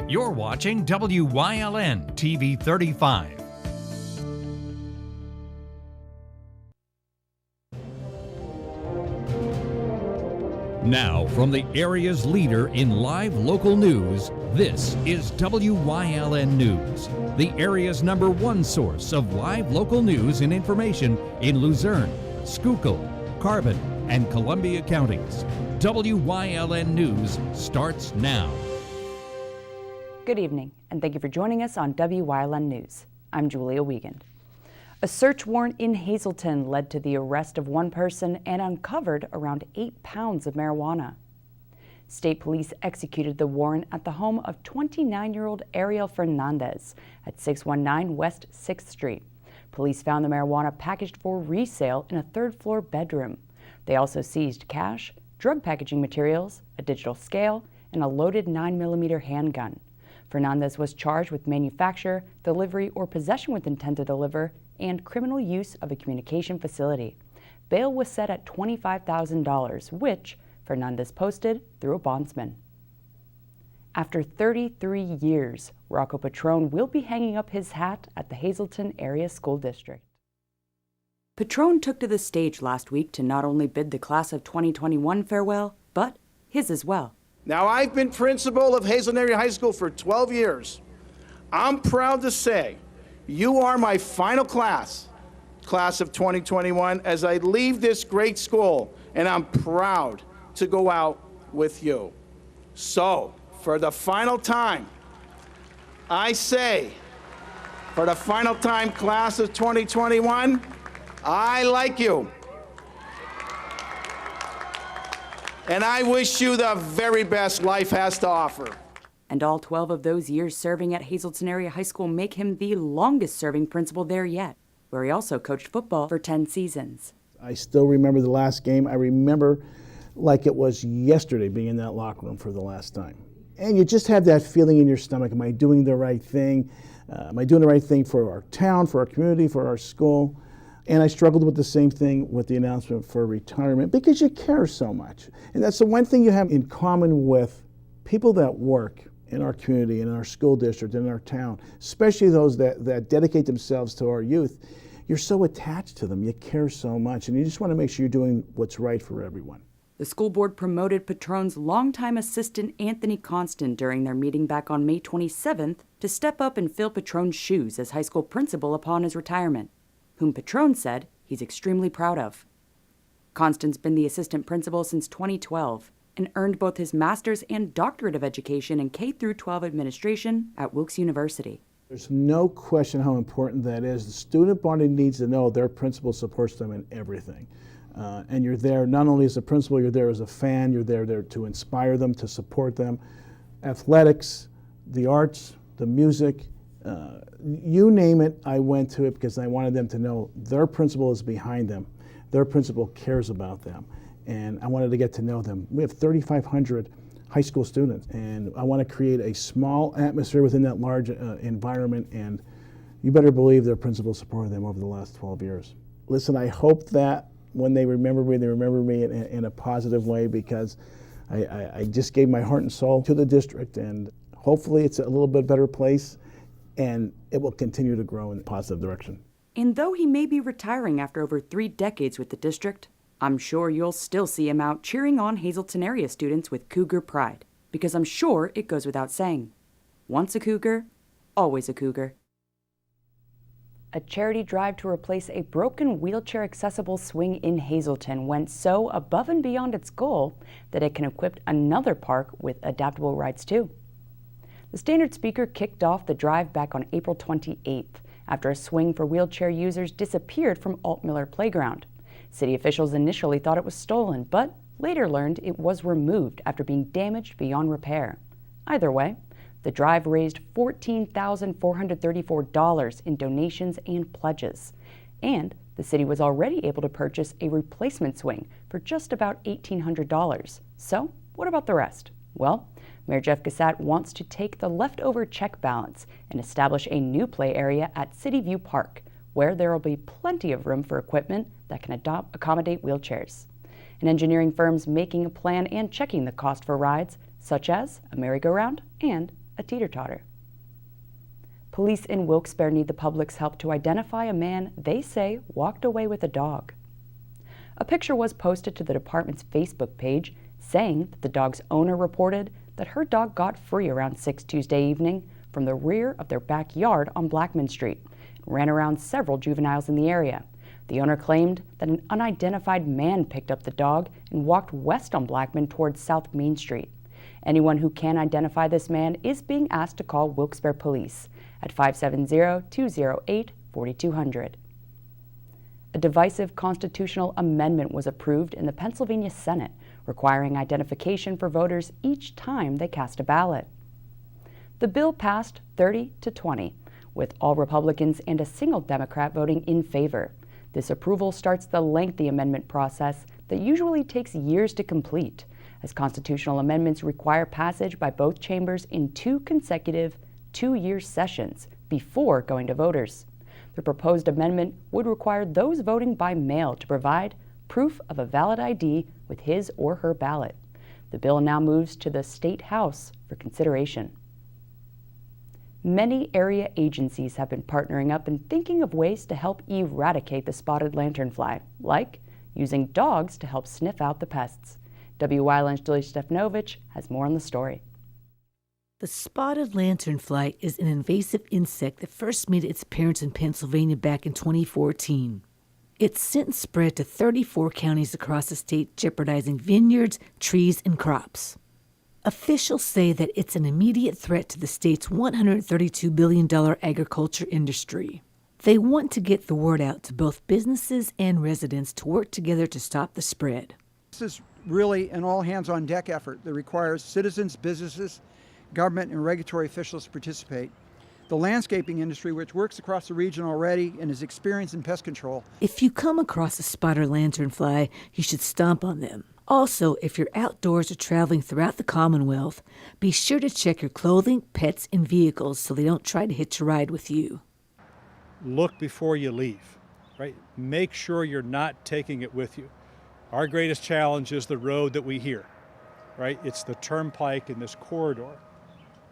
You're watching WYLN TV 35. Now, from the area's leader in live local news, this is WYLN News, the area's #1 source of live local news and information in Luzerne, Schuylkill, Carbon, and Columbia counties. WYLN News starts now. Good evening, and thank you for joining us on WYLN News. I'm Julia Wiegand. A search warrant in Hazleton led to the arrest of one person and uncovered around 8 pounds of marijuana. State police executed the warrant at the home of 29-year-old Ariel Fernandez at 619 West 6th Street. Police found the marijuana packaged for resale in a third-floor bedroom. They also seized cash, drug packaging materials, a digital scale, and a loaded 9mm handgun. Fernandez was charged with manufacture, delivery, or possession with intent to deliver, and criminal use of a communication facility. Bail was set at $25,000, which Fernandez posted through a bondsman. After 33 years, Rocco Petrone will be hanging up his hat at the Hazleton Area School District. Petrone took to the stage last week to not only bid the class of 2021 farewell, but his as well. Now, I've been principal of Hazleton Area High School for 12 years. I'm proud to say you are my final class of 2021, as I leave this great school, and I'm proud to go out with you. So, for the final time, I say, for the final time, class of 2021, I like you. And I wish you the very best life has to offer. And all 12 of those years serving at Hazleton Area High School make him the longest-serving principal there yet, where he also coached football for 10 seasons. I still remember the last game. I remember like it was yesterday being in that locker room for the last time. And you just have that feeling in your stomach, am I doing the right thing? Am I doing the right thing for our town, for our community, for our school? And I struggled with the same thing with the announcement for retirement because you care so much. And that's the one thing you have in common with people that work in our community, in our school district, in our town, especially those that dedicate themselves to our youth. You're so attached to them, you care so much, and you just want to make sure you're doing what's right for everyone. The school board promoted Petrone's longtime assistant Anthony Constant during their meeting back on May 27th to step up and fill Petrone's shoes as high school principal upon his retirement, whom Petrone said he's extremely proud of. Constant's been the assistant principal since 2012 and earned both his master's and doctorate of education in K-12 administration at Wilkes University. There's no question how important that is. The student body needs to know their principal supports them in everything. And you're there not only as a principal, you're there as a fan, you're there to inspire them, to support them. Athletics, the arts, the music, you name it, I went to it because I wanted them to know their principal is behind them. Their principal cares about them. And I wanted to get to know them. We have 3,500 high school students, and I want to create a small atmosphere within that large environment, and you better believe their principal supported them over the last 12 years. Listen, I hope that when they remember me in a positive way, because I just gave my heart and soul to the district, and hopefully it's a little bit better place, and it will continue to grow in a positive direction. And though he may be retiring after over 3 decades with the district, I'm sure you'll still see him out cheering on Hazleton area students with Cougar pride, because I'm sure it goes without saying, once a Cougar, always a Cougar. A charity drive to replace a broken wheelchair-accessible swing in Hazleton went so above and beyond its goal that it can equip another park with adaptable rides too. The Standard Speaker kicked off the drive back on April 28th after a swing for wheelchair users disappeared from Altmiller Playground. City officials initially thought it was stolen, but later learned it was removed after being damaged beyond repair. Either way, the drive raised $14,434 in donations and pledges, and the city was already able to purchase a replacement swing for just about $1,800. So, what about the rest? Well, Mayor Jeff Gassat wants to take the leftover check balance and establish a new play area at City View Park, where there will be plenty of room for equipment that can accommodate wheelchairs. An engineering firm's making a plan and checking the cost for rides, such as a merry-go-round and a teeter-totter. Police in Wilkes-Barre need the public's help to identify a man they say walked away with a dog. A picture was posted to the department's Facebook page saying that the dog's owner reported that her dog got free around 6 Tuesday evening from the rear of their backyard on Blackman Street and ran around several juveniles in the area. The owner claimed that an unidentified man picked up the dog and walked west on Blackman towards South Main Street. Anyone who can identify this man is being asked to call Wilkes-Barre Police at 570-208-4200. A divisive constitutional amendment was approved in the Pennsylvania Senate, requiring identification for voters each time they cast a ballot. The bill passed 30-20, with all Republicans and a single Democrat voting in favor. This approval starts the lengthy amendment process that usually takes years to complete, as constitutional amendments require passage by both chambers in 2 consecutive 2-year sessions before going to voters. The proposed amendment would require those voting by mail to provide proof of a valid ID with his or her ballot. The bill now moves to the State House for consideration. Many area agencies have been partnering up and thinking of ways to help eradicate the spotted lanternfly, like using dogs to help sniff out the pests. Wyln's Julia Stefnovich has more on the story. The spotted lanternfly is an invasive insect that first made its appearance in Pennsylvania back in 2014. It's since spread to 34 counties across the state, jeopardizing vineyards, trees, and crops. Officials say that it's an immediate threat to the state's $132 billion agriculture industry. They want to get the word out to both businesses and residents to work together to stop the spread. This is really an all-hands-on-deck effort that requires citizens, businesses, government, and regulatory officials to participate. The landscaping industry, which works across the region already and is experienced in pest control. If you come across a spotted lanternfly, you should stomp on them. Also, if you're outdoors or traveling throughout the Commonwealth, be sure to check your clothing, pets, and vehicles so they don't try to hitch a ride with you. Look before you leave, right? Make sure you're not taking it with you. Our greatest challenge is the road that we hear, right? It's the turnpike in this corridor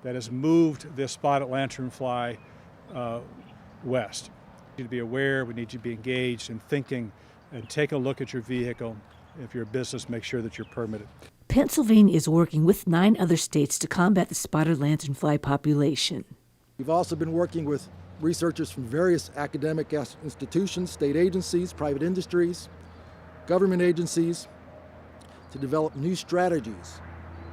that has moved this spotted lanternfly west. We need to be aware, we need to be engaged in thinking and take a look at your vehicle. If you're a business, make sure that you're permitted. Pennsylvania is working with 9 other states to combat the spotted lanternfly population. We've also been working with researchers from various academic institutions, state agencies, private industries, government agencies to develop new strategies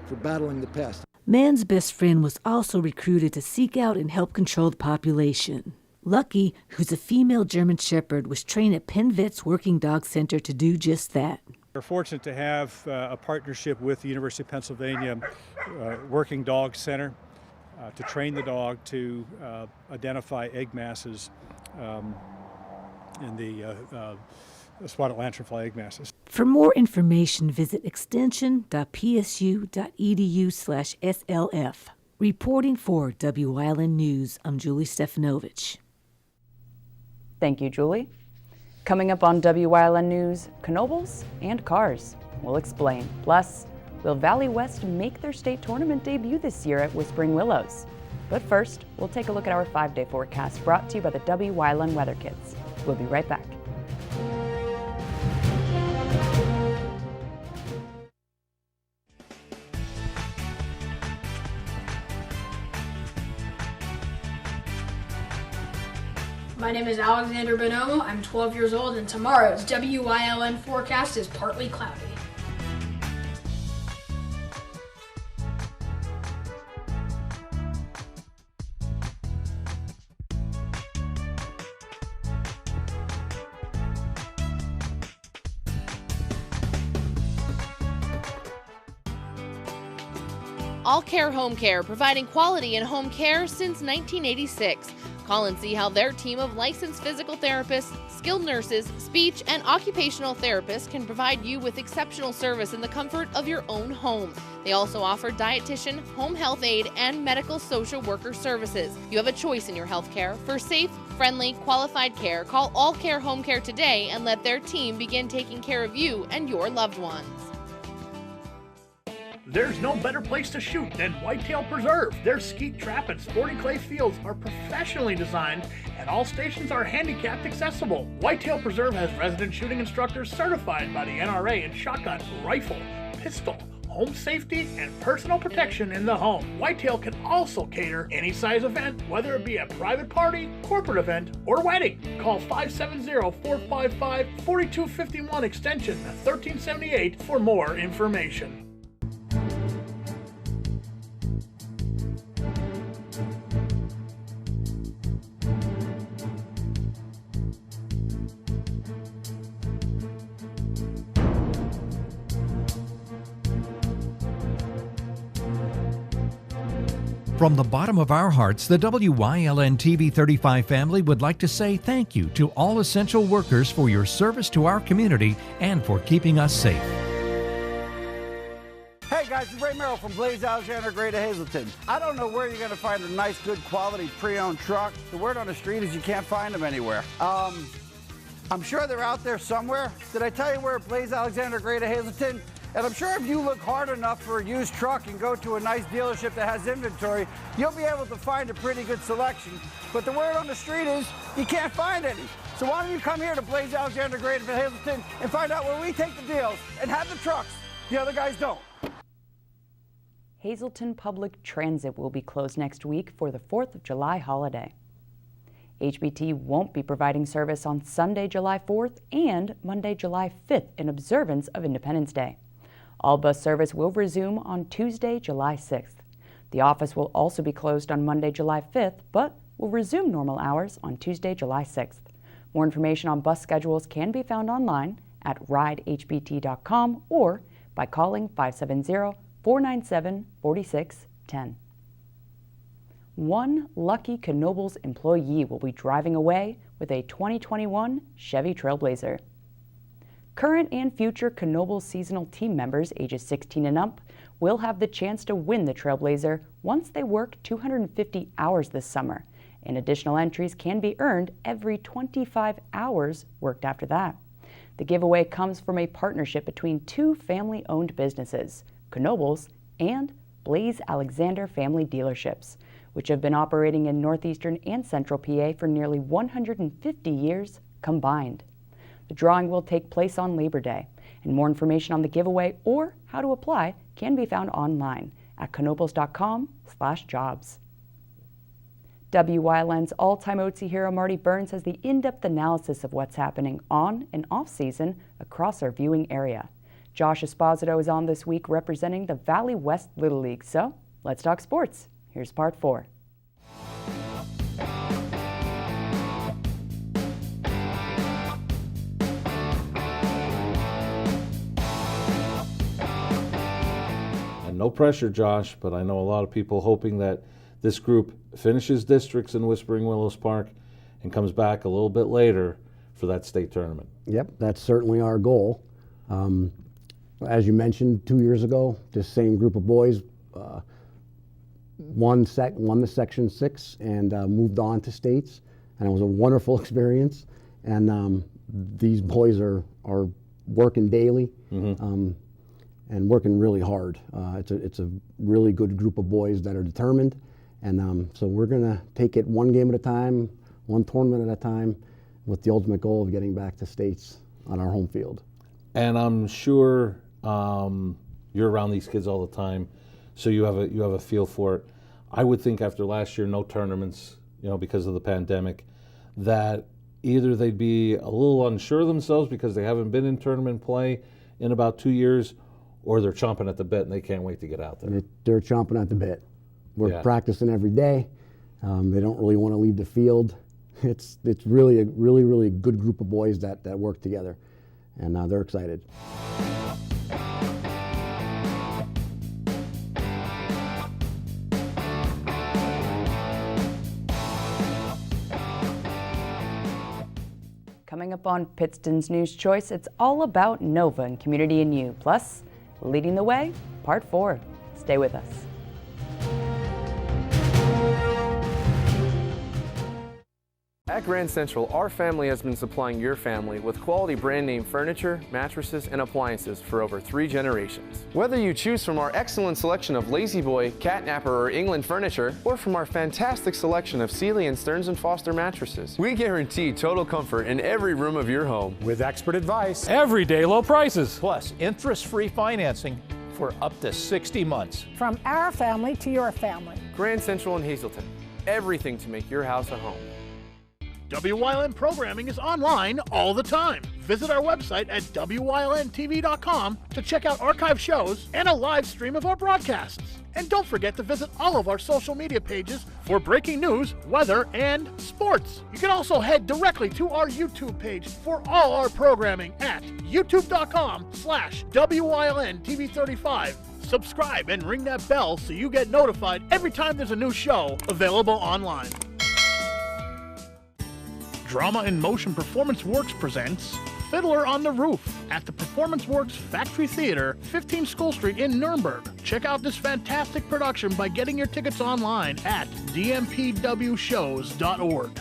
for battling the pest. Man's best friend was also recruited to seek out and help control the population. Lucky, who's a female German Shepherd, was trained at Penn Vet's Working Dog Center to do just that. We're fortunate to have a partnership with the University of Pennsylvania Working Dog Center to train the dog to identify egg masses in the spotted lanternfly egg masses. For more information, visit extension.psu.edu/SLF. Reporting for Wyln News, I'm Julie Stefnovich. Thank you, Julie. Coming up on Wyln News, Knoebels and cars. We'll explain. Plus, will Valley West make their state tournament debut this year at Whispering Willows? But first, we'll take a look at our 5-day forecast brought to you by the Wyln Weather Kits. We'll be right back. My name is Alexander Bonomo. I'm 12 years old, and tomorrow's Wyln forecast is partly cloudy. All Care Home Care, providing quality in home care since 1986. Call and see how their team of licensed physical therapists, skilled nurses, speech, and occupational therapists can provide you with exceptional service in the comfort of your own home. They also offer dietitian, home health aide, and medical social worker services. You have a choice in your health care. For safe, friendly, qualified care, call All Care Home Care today and let their team begin taking care of you and your loved ones. There's no better place to shoot than Whitetail Preserve. Their skeet trap and sporting clay fields are professionally designed and all stations are handicapped accessible. Whitetail Preserve has resident shooting instructors certified by the NRA in shotgun, rifle, pistol, home safety, and personal protection in the home. Whitetail can also cater any size event, whether it be a private party, corporate event, or wedding. Call 570-455-4251 extension 1378 for more information. From the bottom of our hearts, the WYLN TV 35 family would like to say thank you to all essential workers for your service to our community and for keeping us safe. Hey guys, it's Ray Merrill from Blaze Alexander Greater Hazleton. I don't know where you're going to find a nice, good quality pre-owned truck. The word on the street is you can't find them anywhere. I'm sure they're out there somewhere. Did I tell you we're at Blaze Alexander Greater Hazleton? And I'm sure if you look hard enough for a used truck and go to a nice dealership that has inventory, you'll be able to find a pretty good selection. But the word on the street is you can't find any. So why don't you come here to Blaze Alexander Greater Hazleton and find out where we take the deals and have the trucks the other guys don't. Hazleton Public Transit will be closed next week for the 4th of July holiday. HBT won't be providing service on Sunday, July 4th and Monday, July 5th in observance of Independence Day. All bus service will resume on Tuesday, July 6th. The office will also be closed on Monday, July 5th, but will resume normal hours on Tuesday, July 6th. More information on bus schedules can be found online at ridehbt.com or by calling 570-497-4610. One lucky Knoebels employee will be driving away with a 2021 Chevy Trailblazer. Current and future Knoebels seasonal team members ages 16 and up will have the chance to win the Trailblazer once they work 250 hours this summer, and additional entries can be earned every 25 hours worked after that. The giveaway comes from a partnership between two family-owned businesses, Knoebels and Blaze Alexander Family Dealerships, which have been operating in northeastern and central PA for nearly 150 years combined. The drawing will take place on Labor Day, and more information on the giveaway or how to apply can be found online at knoebels.com/jobs. WYLN's all-time OTC hero Marty Burns has the in-depth analysis of what's happening on and off-season across our viewing area. Josh Esposito is on this week representing the Valley West Little League, so let's talk sports. Here's part 4. No pressure, Josh, but I know a lot of people hoping that this group finishes districts in Whispering Willows Park and comes back a little bit later for that state tournament. Yep, that's certainly our goal. As you mentioned, 2 years ago, this same group of boys won the Section 6 and moved on to states, and it was a wonderful experience. And these boys are working daily. Mm-hmm. And working really hard. It's a really good group of boys that are determined, and so we're going to take it one game at a time, one tournament at a time, with the ultimate goal of getting back to states on our home field. And I'm sure you're around these kids all the time, so you have a feel for it. I would think after last year, no tournaments, because of the pandemic, that either they'd be a little unsure of themselves because they haven't been in tournament play in about 2 years, or they're chomping at the bit and they can't wait to get out there. They're chomping at the bit. We're practicing every day. They don't really want to leave the field. It's really a really good group of boys that work together, and they're excited. Coming up on Pittston's News Choice, it's all about Nova and Community and You. Plus, Leading the Way, Part 4. Stay with us. At Grand Central, our family has been supplying your family with quality brand name furniture, mattresses, and appliances for over 3 generations. Whether you choose from our excellent selection of Lazy Boy, Catnapper, or England furniture, or from our fantastic selection of Sealy and Stearns & Foster mattresses, we guarantee total comfort in every room of your home. With expert advice, everyday low prices, plus interest-free financing for up to 60 months. From our family to your family. Grand Central in Hazleton. Everything to make your house a home. WYLN programming is online all the time. Visit our website at WYLNTV.com to check out archive shows and a live stream of our broadcasts. And don't forget to visit all of our social media pages for breaking news, weather, and sports. You can also head directly to our YouTube page for all our programming at youtube.com/WYLNTV35. Subscribe and ring that bell so you get notified every time there's a new show available online. Drama in Motion Performance Works presents Fiddler on the Roof at the Performance Works Factory Theater, 15 School Street in Nuremberg. Check out this fantastic production by getting your tickets online at dmpwshows.org.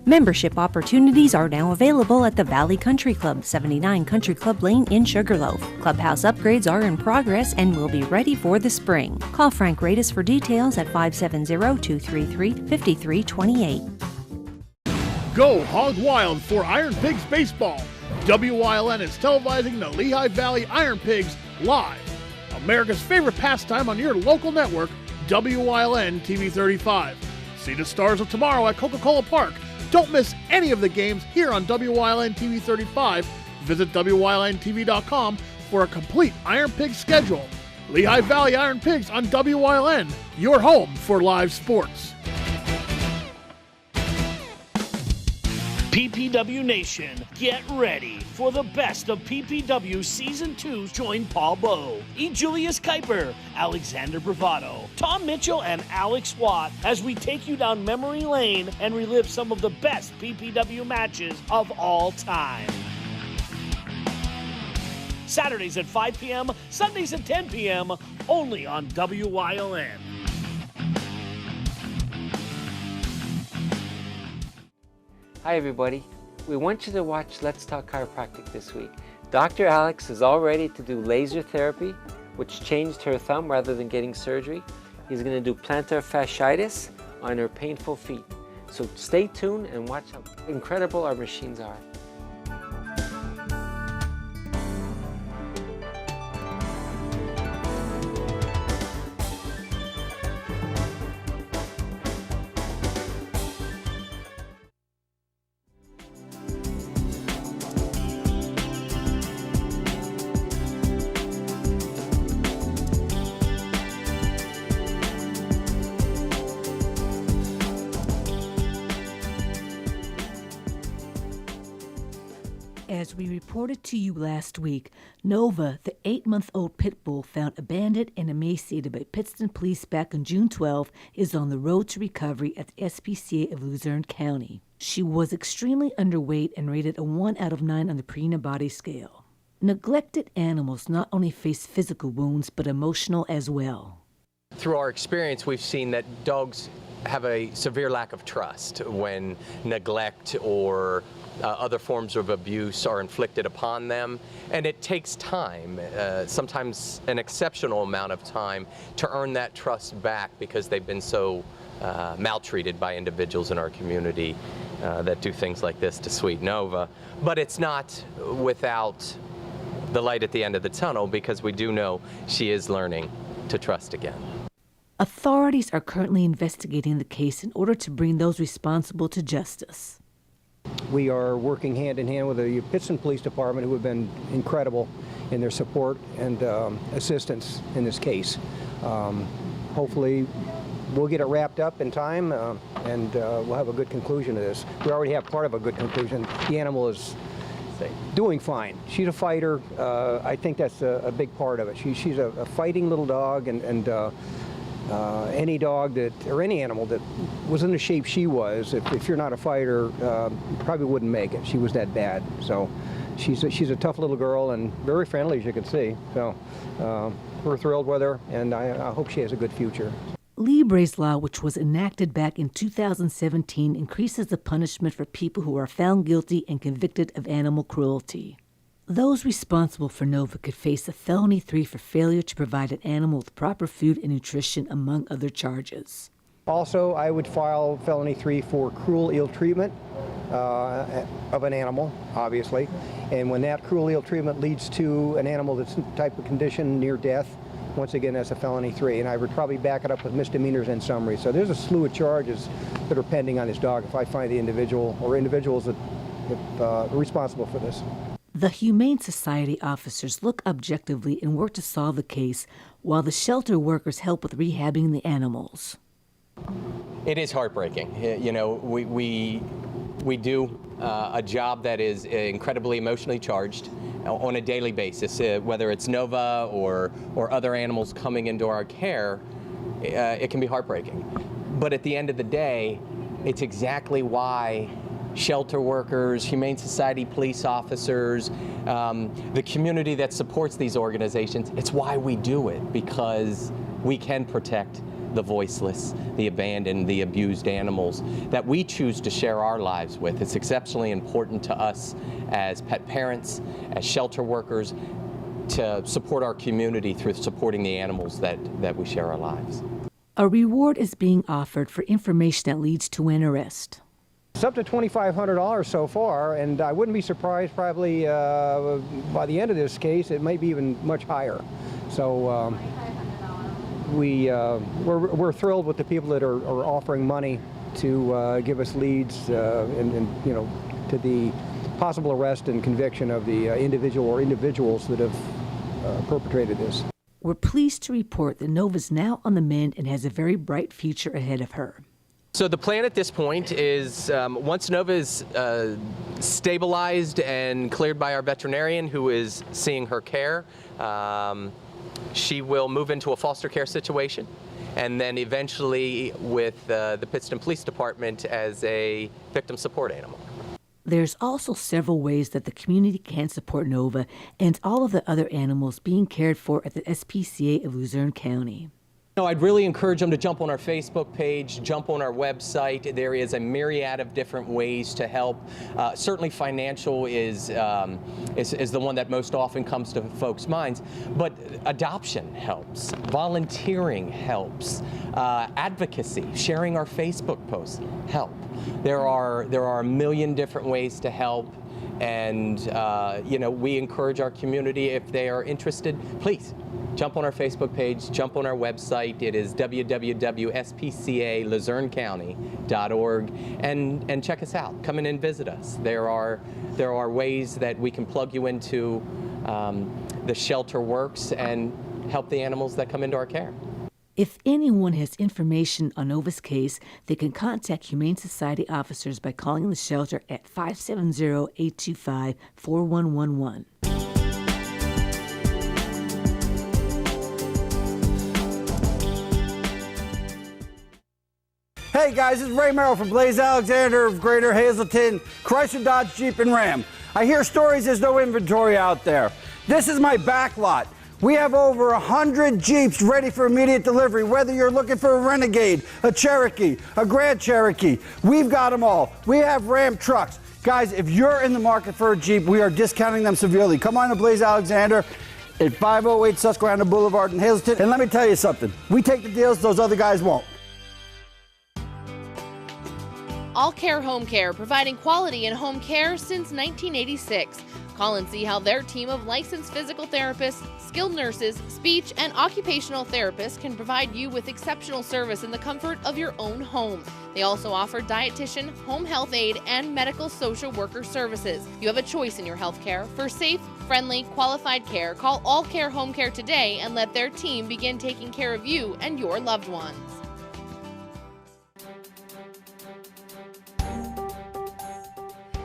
Membership opportunities are now available at the Valley Country Club, 79 Country Club Lane in Sugarloaf. Clubhouse upgrades are in progress and will be ready for the spring. Call Frank Radis for details at 570-233-5328. Go hog wild for Iron Pigs baseball. WYLN is televising the Lehigh Valley Iron Pigs live. America's favorite pastime on your local network, WYLN TV 35. See the Stars of Tomorrow at Coca-Cola Park. Don't miss any of the games here on WYLN TV 35. Visit WYLNTV.com for a complete Iron Pigs schedule. Lehigh Valley Iron Pigs on WYLN, your home for live sports. PPW Nation, get ready for the best of PPW Season 2. Join Paul Bowe, E. Julius Kuiper, Alexander Bravado, Tom Mitchell, and Alex Watt as we take you down memory lane and relive some of the best PPW matches of all time. Saturdays at 5 p.m., Sundays at 10 p.m., only on WYLN. Hi everybody, we want you to watch Let's Talk Chiropractic this week. Dr. Alex is all ready to do laser therapy, which changed her thumb rather than getting surgery. He's going to do plantar fasciitis on her painful feet. So stay tuned and watch how incredible our machines are. As we reported to you last week, Nova, the 8-month-old pit bull found abandoned and emaciated by Pittston police back on June 12, is on the road to recovery at the SPCA of Luzerne County. She was extremely underweight and rated a 1 out of 9 on the Purina Body Scale. Neglected animals not only face physical wounds, but emotional as well. Through our experience, we've seen that dogs have a severe lack of trust when neglect or other forms of abuse are inflicted upon them, and it takes time, sometimes an exceptional amount of time, to earn that trust back because they've been so maltreated by individuals in our community that do things like this to sweet Nova. But it's not without the light at the end of the tunnel, because we do know she is learning to trust again. Authorities are currently investigating the case in order to bring those responsible to justice. We are working hand in hand with the Pittston Police Department, who have been incredible in their support and assistance in this case. Hopefully we'll get it wrapped up in time and we'll have a good conclusion to this. We already have part of a good conclusion. The animal is doing fine. She's a fighter. I think that's a big part of it. She's a fighting little dog, and any dog that, or any animal that was in the shape she was, if you're not a fighter, you probably wouldn't make it. She was that bad. So she's a tough little girl and very friendly, as you can see. So we're thrilled with her, and I hope she has a good future. Libre's Law, which was enacted back in 2017, increases the punishment for people who are found guilty and convicted of animal cruelty. Those responsible for Nova could face a felony 3 for failure to provide an animal with proper food and nutrition, among other charges. Also, I would file felony 3 for cruel ill treatment of an animal, obviously. And when that cruel ill treatment leads to an animal that's in type of condition near death, once again, that's a felony 3. And I would probably back it up with misdemeanors and summary. So there's a slew of charges that are pending on this dog if I find the individual or individuals that are responsible for this. The Humane Society officers look objectively and work to solve the case, while the shelter workers help with rehabbing the animals. It is heartbreaking. You know, we do a job that is incredibly emotionally charged on a daily basis, whether it's Nova or other animals coming into our care. It can be heartbreaking. But at the end of the day, it's exactly why shelter workers, Humane Society police officers, the community that supports these organizations, it's why we do it, because we can protect the voiceless, the abandoned, the abused animals that we choose to share our lives with. It's exceptionally important to us as pet parents, as shelter workers, to support our community through supporting the animals that we share our lives. A reward is being offered for information that leads to an arrest. It's up to $2,500 so far, and I wouldn't be surprised probably by the end of this case it might be even much higher. So we're thrilled with the people that are offering money to give us leads and you know, to the possible arrest and conviction of the individual or individuals that have perpetrated this. We're pleased to report that Nova's now on the mend and has a very bright future ahead of her. So the plan at this point is once Nova is stabilized and cleared by our veterinarian who is seeing her care, she will move into a foster care situation, and then eventually with the Pittston Police Department as a victim support animal. There's also several ways that the community can support Nova and all of the other animals being cared for at the SPCA of Luzerne County. No, I'd really encourage them to jump on our Facebook page, jump on our website. There is a myriad of different ways to help. Certainly financial is the one that most often comes to folks' minds, but adoption helps, volunteering helps, advocacy, sharing our Facebook posts help. There are a million different ways to help, and you know, we encourage our community, if they are interested, please jump on our Facebook page, jump on our website. It is www.spcaluzernecounty.org, and check us out. Come in and visit us. There are ways that we can plug you into the shelter works and help the animals that come into our care. If anyone has information on Nova's case, they can contact Humane Society officers by calling the shelter at 570-825-4111. Hey guys, this is Ray Merrill from Blaze Alexander of Greater Hazleton, Chrysler, Dodge, Jeep, and Ram. I hear stories there's no inventory out there. This is my back lot. We have over 100 Jeeps ready for immediate delivery, whether you're looking for a Renegade, a Cherokee, a Grand Cherokee. We've got them all. We have Ram trucks. Guys, if you're in the market for a Jeep, we are discounting them severely. Come on to Blaze Alexander at 508 Susquehanna Boulevard in Hazleton. And let me tell you something. We take the deals those other guys won't. All Care Home Care, providing quality in home care since 1986. Call and see how their team of licensed physical therapists, skilled nurses, speech, and occupational therapists can provide you with exceptional service in the comfort of your own home. They also offer dietitian, home health aide, and medical social worker services. You have a choice in your health care. For safe, friendly, qualified care, call All Care Home Care today and let their team begin taking care of you and your loved ones.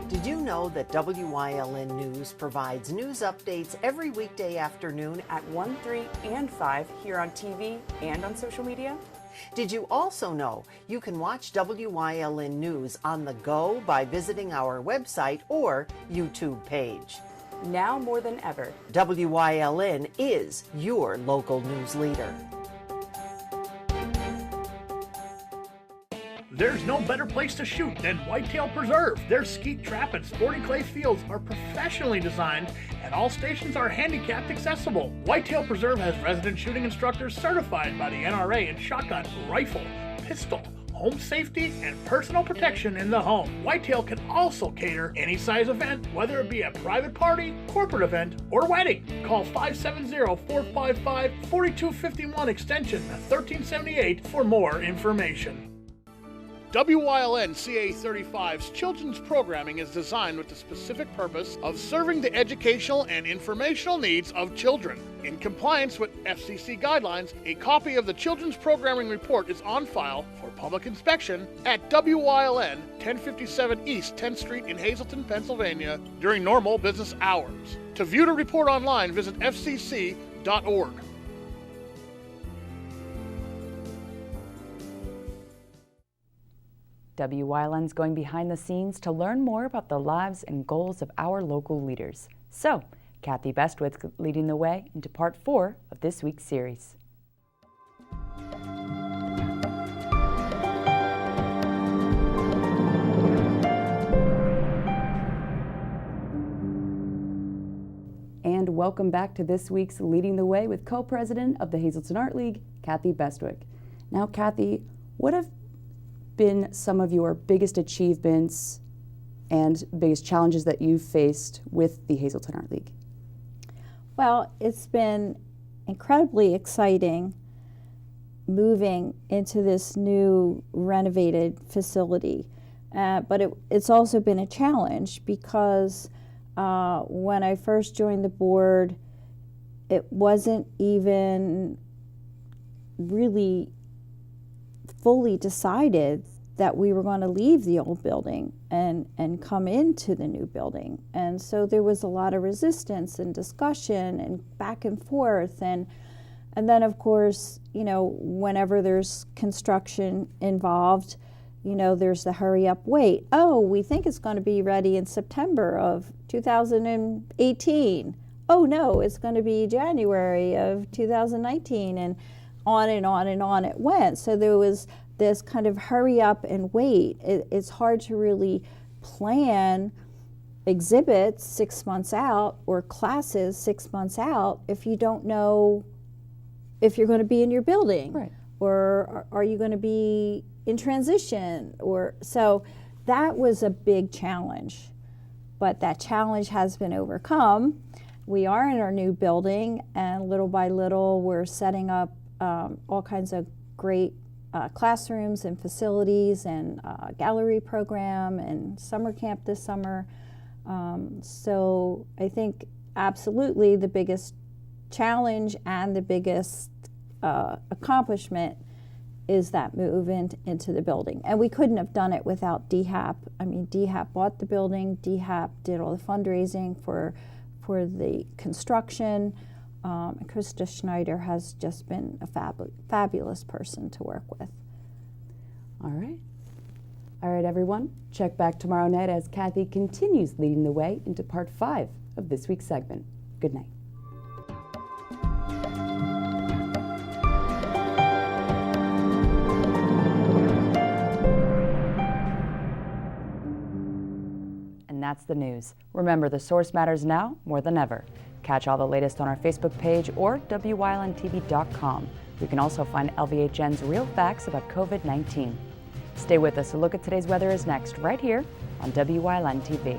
Did you know that WYLN News provides news updates every weekday afternoon at 1, 3, and 5 here on TV and on social media? Did you also know you can watch WYLN News on the go by visiting our website or YouTube page? Now more than ever, WYLN is your local news leader. There's no better place to shoot than Whitetail Preserve. Their skeet trap and sporting clay fields are professionally designed and all stations are handicapped accessible. Whitetail Preserve has resident shooting instructors certified by the NRA in shotgun, rifle, pistol, home safety, and personal protection in the home. Whitetail can also cater any size event, whether it be a private party, corporate event, or wedding. Call 570-455-4251 extension 1378 for more information. WYLN CA35's children's programming is designed with the specific purpose of serving the educational and informational needs of children. In compliance with FCC guidelines, a copy of the Children's Programming Report is on file for public inspection at WYLN 1057 East 10th Street in Hazleton, Pennsylvania during normal business hours. To view the report online, visit fcc.org. WYLN's going behind the scenes to learn more about the lives and goals of our local leaders. So, Kathy Bestwick leading the way into part 4 of this week's series. And welcome back to this week's Leading the Way with co-president of the Hazleton Art League, Kathy Bestwick. Now, Kathy, what have been some of your biggest achievements and biggest challenges that you've faced with the Hazleton Art League? Well, it's been incredibly exciting moving into this new renovated facility, but it's also been a challenge because when I first joined the board, it wasn't even really fully decided that we were going to leave the old building and come into the new building. And so there was a lot of resistance and discussion and back and forth. And then, of course, you know, whenever there's construction involved, you know, there's the hurry up, wait. Oh, we think it's going to be ready in September of 2018. Oh, no, it's going to be January of 2019. And on and on and on it went. So there was this kind of hurry up and wait. It's hard to really plan exhibits 6 months out or classes 6 months out if you don't know if you're going to be in your building, right, or are you going to be in transition, or so that was a big challenge. But that challenge has been overcome. We are in our new building, and little by little we're setting up all kinds of great classrooms and facilities and gallery program and summer camp this summer. So I think absolutely the biggest challenge and the biggest accomplishment is that move into the building. And we couldn't have done it without DHAP. I mean, DHAP bought the building, DHAP did all the fundraising for the construction. Krista Schneider has just been a fabulous person to work with. All right, everyone. Check back tomorrow night as Kathy continues leading the way into part 5 of this week's segment. Good night. And that's the news. Remember, the source matters now more than ever. Catch all the latest on our Facebook page or WYLNTV.com. You can also find LVHN's real facts about COVID-19. Stay with us. A look at today's weather is next, right here on WYLN TV.